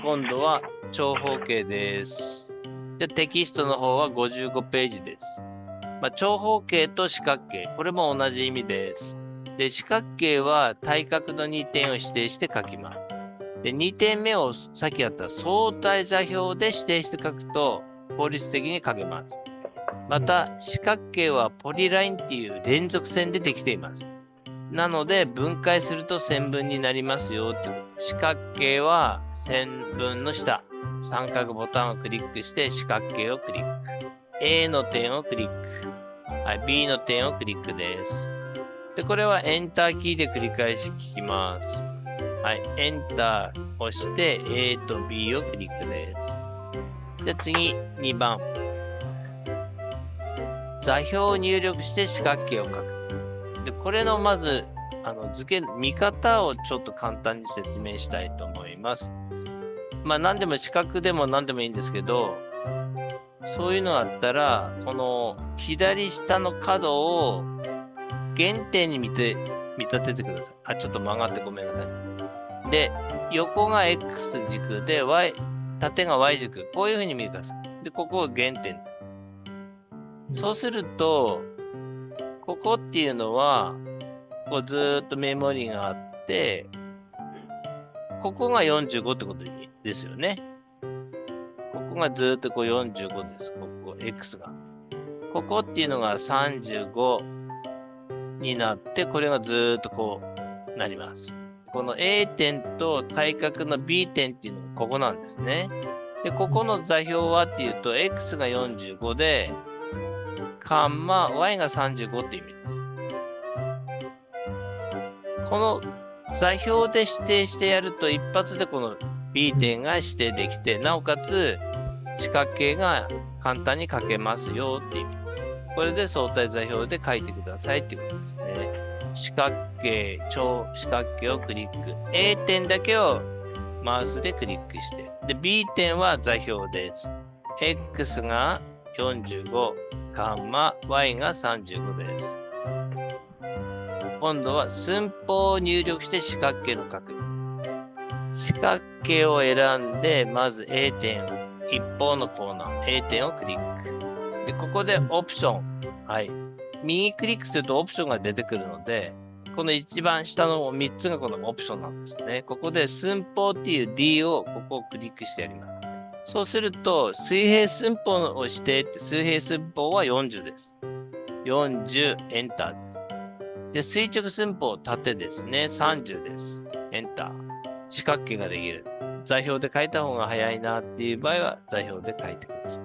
今度は長方形です。で、テキストの方は55ページです。長方形と四角形、これも同じ意味です。で、四角形は対角の2点を指定して書きます。で、2点目をさっきやった相対座標で指定して書くと効率的に書けます。また、四角形はポリラインっていう連続線でできています。なので、分解すると線分になりますよってこと。四角形は線分の下、三角ボタンをクリックして四角形をクリック。A の点をクリック。はい、B の点をクリックです。で、これはエンターキーで繰り返し聞きます。はい、エンター押して A と B をクリックです。で、次、2番。座標を入力して四角形を書く。で、これのまず、見方をちょっと簡単に説明したいと思います。何でも四角でも何でもいいんですけど、そういうのあったら、この左下の角を原点に見立ててください。ちょっと曲がってごめんなさい。で、横が X 軸で、縦が Y 軸。こういう風に見てください。で、ここが原点。そうすると、ここっていうのは、こうずーっとメモリがあって、ここが45ってことですよね。ここがずーっとこう45です。ここ、X が。ここっていうのが35になって、これがずーっとこうなります。この A 点と対角の B 点っていうのがここなんですね。で、ここの座標はっていうと、X が45で、カンマ Y が35って意味です。この座標で指定してやると一発でこの B 点が指定できて、なおかつ四角形が簡単に書けますよっていう意味。これで相対座標で書いてくださいっていうことですね。四角形、超四角形をクリック。A 点だけをマウスでクリックして。で、B 点は座標です。X が45、カンマ、Y が35です。今度は寸法を入力して四角形の確認。四角形を選んで、まず A 点、一方のコーナー、A 点をクリック。で、ここでオプション。はい。右クリックするとオプションが出てくるので、この一番下の3つがこのオプションなんですね。ここで寸法っていう D をここをクリックしてやります。そうすると、水平寸法をしてって、水平寸法は40です。40、エンターです。で、垂直寸法、縦ですね。30です。エンター。四角形ができる。座標で書いた方が早いなっていう場合は、座標で書いてください。